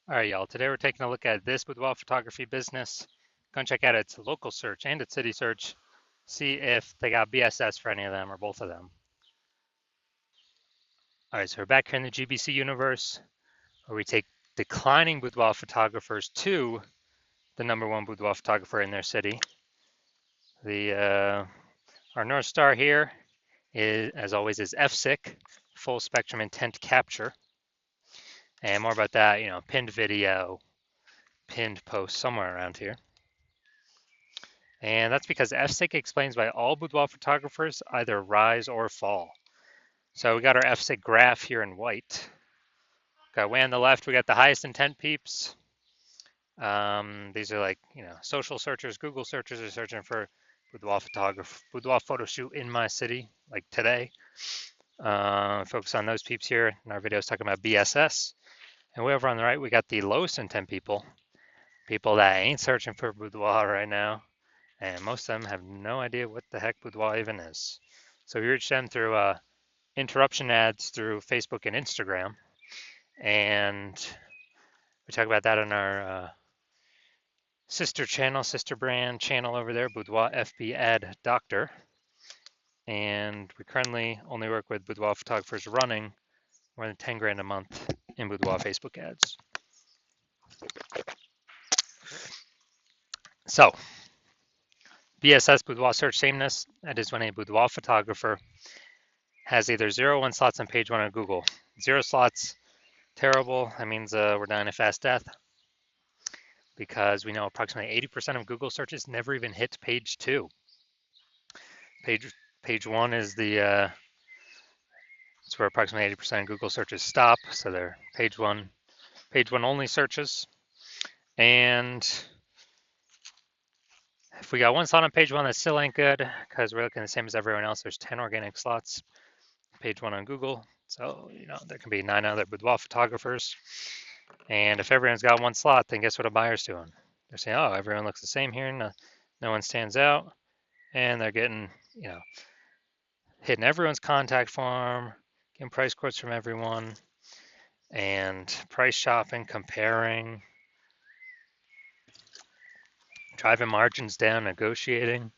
All right, y'all. Today we're taking a look at this boudoir photography business. Go and check out its local search and its city search. See if they got BSS for any of them or both of them. All right, so we're back here in the GBC universe where we take declining boudoir photographers to the #1 boudoir photographer in their city. Our North Star here is, as always, is FSIC, full spectrum intent capture. And more about that, pinned video, pinned post somewhere around here. And that's because FSIC explains why all boudoir photographers either rise or fall. So we got our FSIC graph here in white. Got way on the left, we got the highest intent peeps. These are like, social searchers, Google searchers are searching for boudoir photo shoot in my city, like today. Focus on those peeps here. In our video is talking about BSS. And way over on the right, we got the lowest intent people that ain't searching for boudoir right now. And most of them have no idea what the heck boudoir even is. So we reach them through interruption ads through Facebook and Instagram. And we talk about that on our sister brand channel over there, Boudoir FB Ad Doctor. And we currently only work with boudoir photographers running more than 10 grand a month in boudoir Facebook ads. So, BSS boudoir search sameness, that is when a boudoir photographer has either 0 or 1 slots on page 1 on Google. 0 slots, terrible. That means we're dying a fast death because we know approximately 80% of Google searches never even hit page 2. Page 1 is it's where approximately 80% of Google searches stop. So they're page one only searches. And if we got 1 slot on page 1, that still ain't good because we're looking the same as everyone else. There's 10 organic slots, page 1 on Google. So, there can be 9 other boudoir photographers. And if everyone's got 1 slot, then guess what a buyer's doing? They're saying, oh, everyone looks the same here. No one stands out. And they're getting, hitting everyone's contact form, getting price quotes from everyone, and price shopping, comparing, driving margins down, negotiating.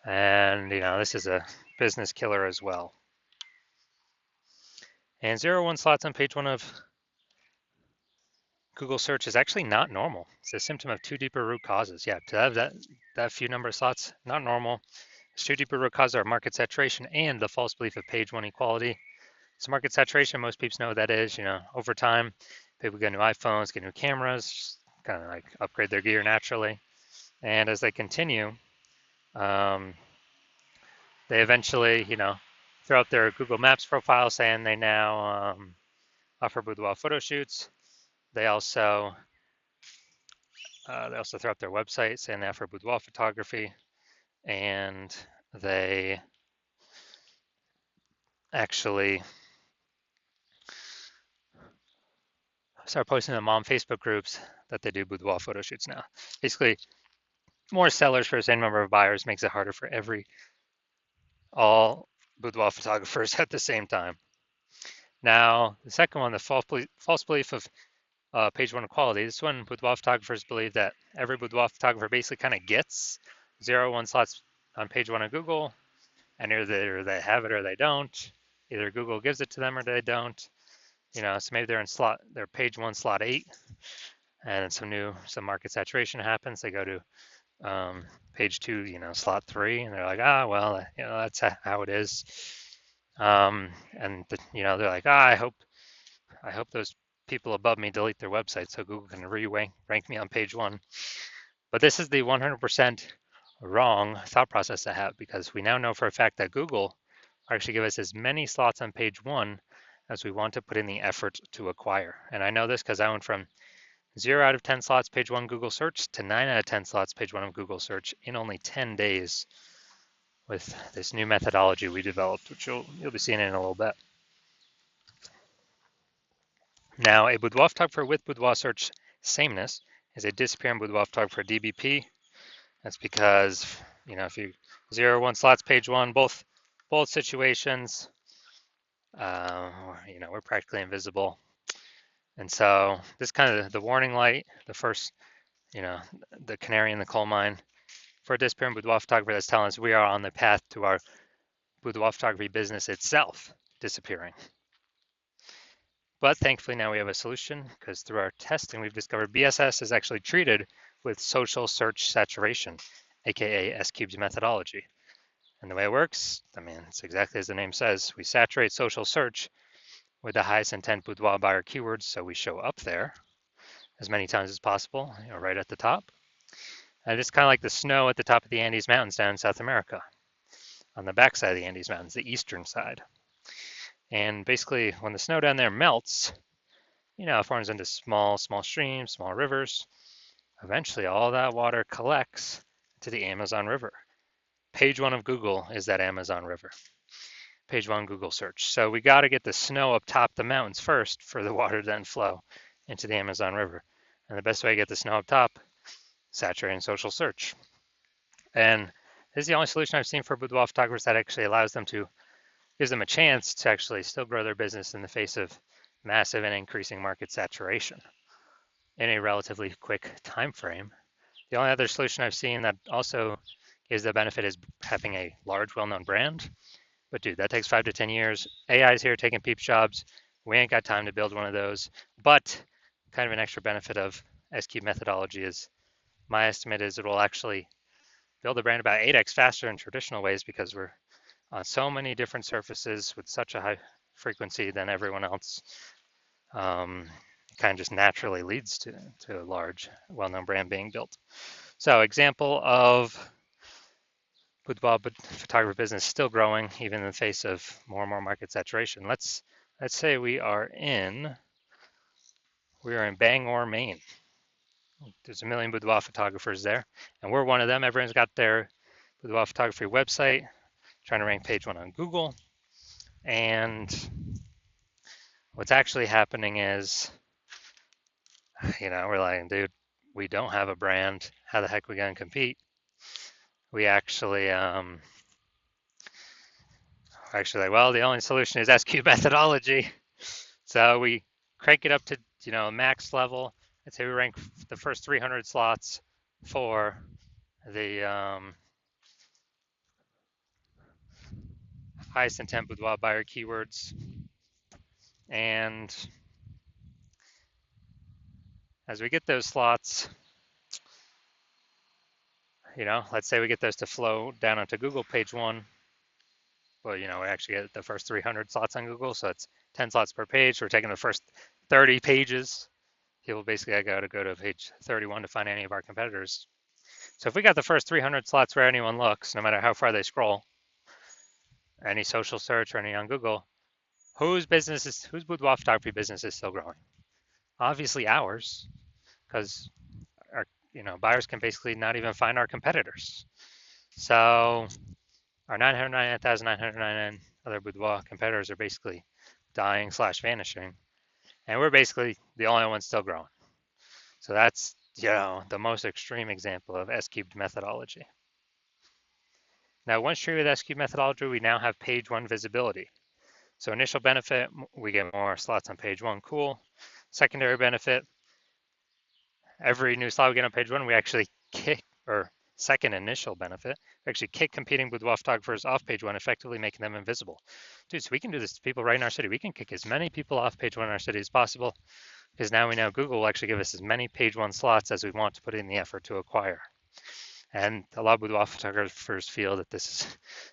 And, this is a business killer as well. And 0 1 slots on page 1 of Google search is actually not normal. It's a symptom of 2 deeper root causes. Yeah, to have that few number of slots, not normal. It's 2 deeper root causes are market saturation and the false belief of page 1 equality. So market saturation, most people know what that is. Over time, people get new iPhones, get new cameras, kind of like upgrade their gear naturally. And as they continue, they eventually, throw out their Google Maps profile saying they now offer boudoir photo shoots. They also throw up their website saying they offer boudoir photography, and they actually start posting in mom Facebook groups that they do boudoir photo shoots now. Basically, more sellers for the same number of buyers makes it harder for all boudoir photographers at the same time. Now, the second one, the false belief of page 1 equality. This one, boudoir photographers believe that every boudoir photographer basically kind of gets 0 1 slots on page 1 of Google, and either they have it or they don't. Either Google gives it to them or they don't. So maybe they're page 1 slot 8, and some market saturation happens. They go to page 2, slot 3, and they're like, well, that's how it is. And they're like, I hope those people above me delete their website so Google can rank me on page 1. But this is the 100% wrong thought process to have, because we now know for a fact that Google actually give us as many slots on page 1 as we want to put in the effort to acquire. And I know this because I went from 0 out of 10 slots page 1 Google search to 9 out of 10 slots page 1 of Google search in only 10 days with this new methodology we developed, which you'll be seeing in a little bit. Now, a boudoir photographer with boudoir search sameness is a disappearing boudoir photographer DBP. That's because, if you 0 1 slots page 1, both situations, we're practically invisible. And so this kind of the warning light, the first, the canary in the coal mine for a disappearing boudoir photographer that's telling us we are on the path to our boudoir photography business itself disappearing. But thankfully now we have a solution because through our testing we've discovered BSS is actually treated with social search saturation, aka S-Cube's methodology. And the way it works, it's exactly as the name says. We saturate social search with the highest intent boudoir buyer keywords, so we show up there as many times as possible, right at the top. And it's kind of like the snow at the top of the Andes Mountains down in South America, on the backside of the Andes Mountains, the eastern side. And basically, when the snow down there melts, it forms into small streams, small rivers. Eventually, all that water collects to the Amazon River. Page 1 of Google is that Amazon River. Page 1 Google search. So we got to get the snow up top the mountains first for the water to then flow into the Amazon River. And the best way to get the snow up top, saturating social search. And this is the only solution I've seen for boudoir photographers that actually gives them a chance to actually still grow their business in the face of massive and increasing market saturation in a relatively quick time frame. The only other solution I've seen that also gives the benefit is having a large, well-known brand. But dude, that takes 5 to 10 years. AI is here taking peep jobs. We ain't got time to build one of those. But kind of an extra benefit of S-Cube methodology is my estimate is it will actually build a brand about 8x faster than traditional ways because we're on so many different surfaces with such a high frequency than everyone else. Kind of just naturally leads to a large, well-known brand being built. So example of boudoir photography business still growing even in the face of more and more market saturation. Let's say we are in Bangor, Maine. There's a million boudoir photographers there, and we're one of them. Everyone's got their boudoir photography website, trying to rank page 1 on Google. And what's actually happening is, we're like, dude, we don't have a brand. How the heck are we going to compete? We actually, the only solution is S-Cube methodology. So we crank it up to, max level. Let's say we rank the first 300 slots for the highest intent boudoir buyer keywords. And as we get those slots, let's say we get those to flow down onto Google page 1. Well, we actually get the first 300 slots on Google, so it's 10 slots per page. We're taking the first 30 pages. People basically got to go to page 31 to find any of our competitors. So if we got the first 300 slots where anyone looks, no matter how far they scroll, any social search or any on Google, whose boudoir photography business is still growing? Obviously ours, because our buyers can basically not even find our competitors. So our 999,999 other boudoir competitors are basically dying / vanishing, and we're basically the only ones still growing. So that's the most extreme example of S-Cubed methodology. Now, once treated with S-Cubed methodology, we now have page 1 visibility. So initial benefit, we get more slots on page 1, cool. Secondary benefit, every new slot we get on page 1, we actually kick, or second initial benefit, we actually kick competing boudoir photographers off page 1, effectively making them invisible. Dude, so we can do this to people right in our city. We can kick as many people off page 1 in our city as possible, because now we know Google will actually give us as many page 1 slots as we want to put in the effort to acquire. And a lot of boudoir photographers feel that this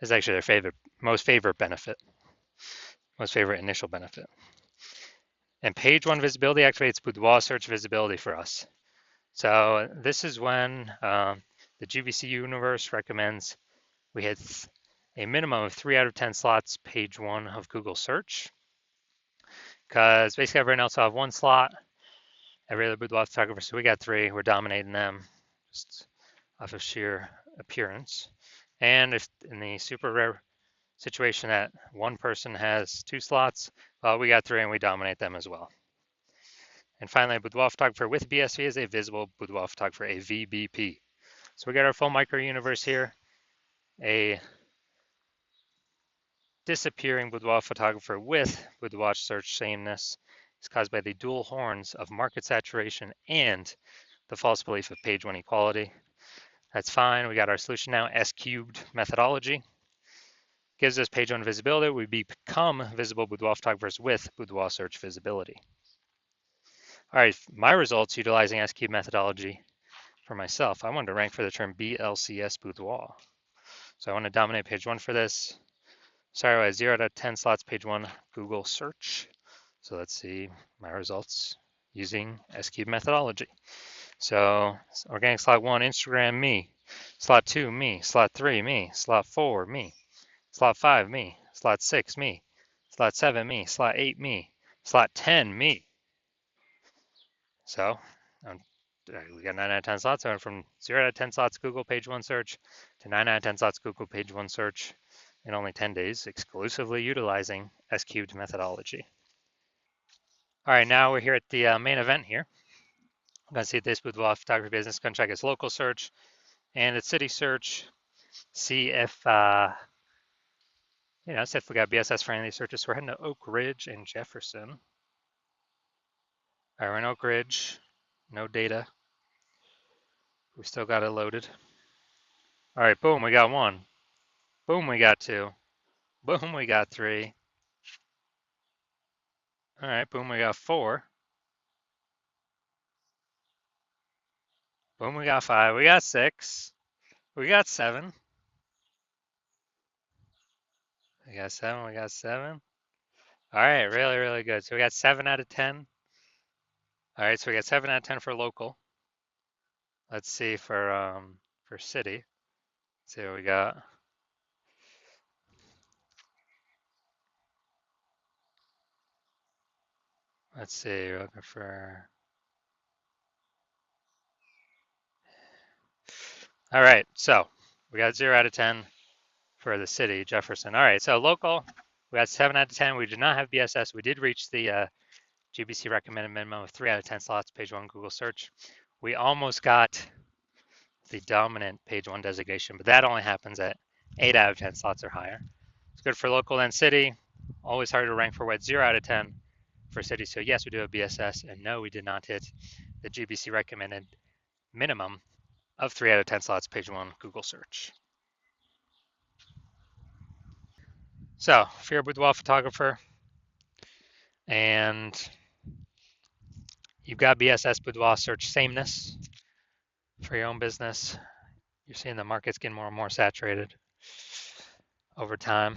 is actually their most favorite initial benefit. And page 1 visibility activates boudoir search visibility for us. So this is when the GVC universe recommends we hit a minimum of 3 out of 10 slots page 1 of Google search, because basically everyone else will have 1 slot, every other boudoir photographer, so we got 3, we're dominating them just off of sheer appearance. And if in the super rare situation that one person has 2 slots, well, we got 3 and we dominate them as well. And finally, a boudoir photographer with BSV is a visible boudoir photographer, a VBP. So we got our full micro universe here. A disappearing boudoir photographer with boudoir search sameness, is caused by the dual horns of market saturation and the false belief of page one equality. That's fine. We got our solution now. S cubed methodology gives us page one visibility. We become visible boudoir photographers with boudoir search visibility. All right, my results utilizing S cubed methodology for myself. I wanted to rank for the term BLCS boudoir. So I want to dominate page one for this. Sorry, I had 0 out of 10 slots, page one, Google search. So let's see my results using S cubed methodology. So organic slot one, Instagram, me. Slot two, me. Slot three, me. Slot four, me. Slot five, me. Slot six, me. Slot seven, me. Slot eight, me. Slot 10, me. So we got 9 out of 10 slots. I went from 0 out of 10 slots Google page one search to 9 out of 10 slots Google page one search in only 10 days, exclusively utilizing S cubed methodology. All right, now we're here at the main event here. I'm going to see this boudoir photography business. Going to check its local search and its city search. See if see if we got BSS for any of these searches. So we're heading to Oak Ridge and Jefferson. All right, we're in Oak Ridge. No data. We still got it loaded. All right, boom, we got one. Boom, we got two. Boom, we got three. All right, boom, we got four. Boom, we got five. We got six. We got seven. We got seven. We got seven. All right, really, really good. So we got 7 out of 10. All right, so we got 7 out of 10 for local. Let's see for city. Let's see what we got. Let's see, we're looking for. All right, so we got 0 out of 10 for the city, Jefferson. All right, so local, we got 7 out of 10. We did not have BSS. We did reach the GBC recommended minimum of 3 out of 10 slots, page one Google search. We almost got the dominant page one designation, but that only happens at 8 out of 10 slots or higher. It's good for local and city. Always hard to rank for what 0 out of 10 for city. So yes, we do have BSS, and no, we did not hit the GBC recommended minimum of 3 out of 10 slots, page one Google search. So if you're a boudoir photographer and you've got BSS boudoir search sameness for your own business, you're seeing the market's getting more and more saturated over time,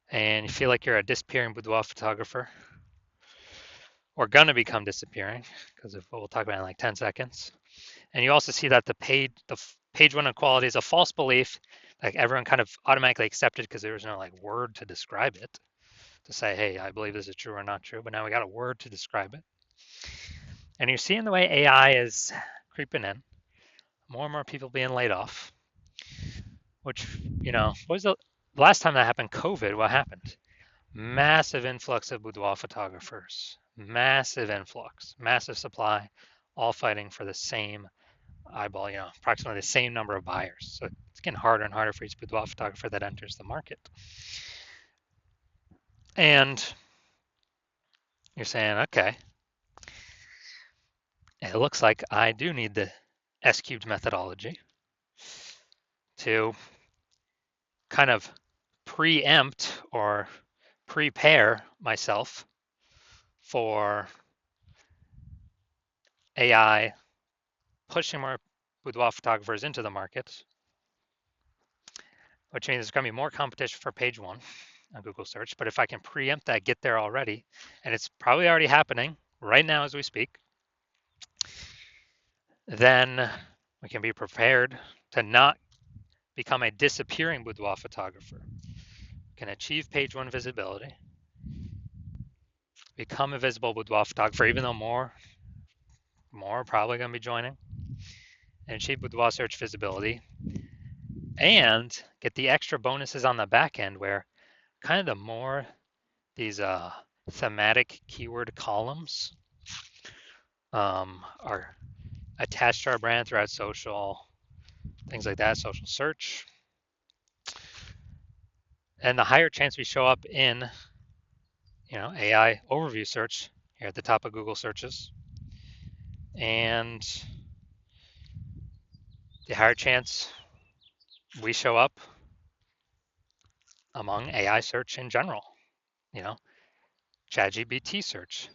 and you feel like you're a disappearing boudoir photographer, or gonna become disappearing, because of what we'll talk about in like 10 seconds. And you also see that the page one equality is a false belief, like everyone kind of automatically accepted because there was no like word to describe it, to say, hey, I believe this is true or not true, but now we got a word to describe it. And you're seeing the way AI is creeping in, more and more people being laid off, which, what was the last time that happened? COVID, what happened? Massive influx of boudoir photographers, massive influx, massive supply, all fighting for the same eyeball, approximately the same number of buyers. So it's getting harder and harder for each boudoir photographer that enters the market. And you're saying, okay, it looks like I do need the S cubed methodology to kind of preempt or prepare myself for AI pushing more boudoir photographers into the market, which means there's going to be more competition for page one on Google search. But if I can preempt that, get there already, and it's probably already happening right now as we speak, then we can be prepared to not become a disappearing boudoir photographer. We can achieve page one visibility, become a visible boudoir photographer, even though more are probably going to be joining, and achieve boudoir search visibility, and get the extra bonuses on the back end where kind of the more these thematic keyword columns are attached to our brand throughout social, things like that, social search, and the higher chance we show up in AI overview search here at the top of Google searches. And the higher chance we show up among AI search in general, you know, ChatGPT search,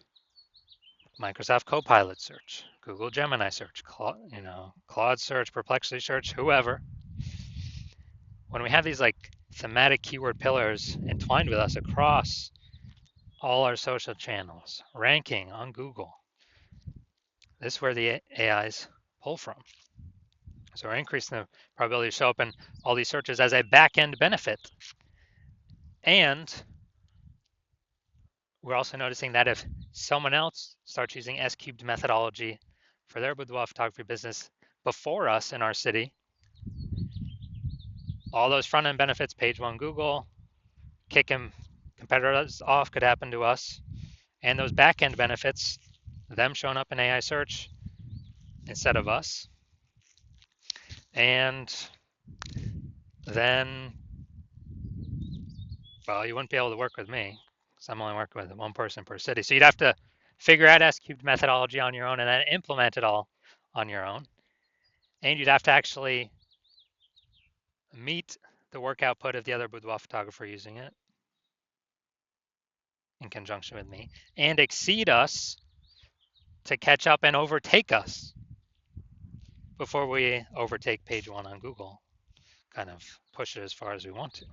Microsoft Copilot search, Google Gemini search, Claude search, Perplexity search, whoever. When we have these like thematic keyword pillars entwined with us across all our social channels, ranking on Google, this is where the AIs pull from. So we're increasing the probability to show up in all these searches as a back-end benefit. And we're also noticing that if someone else starts using S-cubed methodology for their boudoir photography business before us in our city, all those front-end benefits, page one Google, kicking competitors off could happen to us. And those back-end benefits, them showing up in AI search instead of us. And then, well, you wouldn't be able to work with me because I'm only working with one person per city. So you'd have to figure out S-cubed methodology on your own and then implement it all on your own. And you'd have to actually meet the work output of the other boudoir photographer using it in conjunction with me and exceed us to catch up and overtake us before we overtake page one on Google, kind of push it as far as we want to.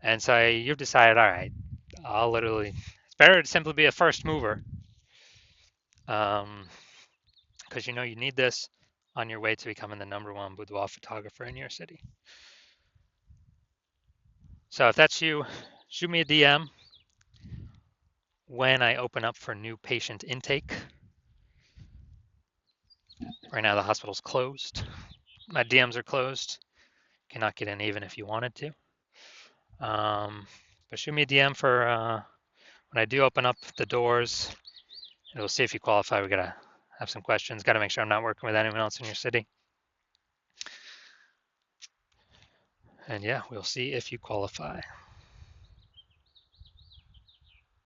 And so you've decided, all right, it's better to simply be a first mover because you need this on your way to becoming the #1 boudoir photographer in your city. So if that's you, shoot me a DM when I open up for new patient intake. Right now the hospital's closed. My DMs are closed. Cannot get in even if you wanted to. But shoot me a DM for when I do open up the doors. And we'll see if you qualify. We gotta have some questions. Gotta make sure I'm not working with anyone else in your city. And yeah, we'll see if you qualify.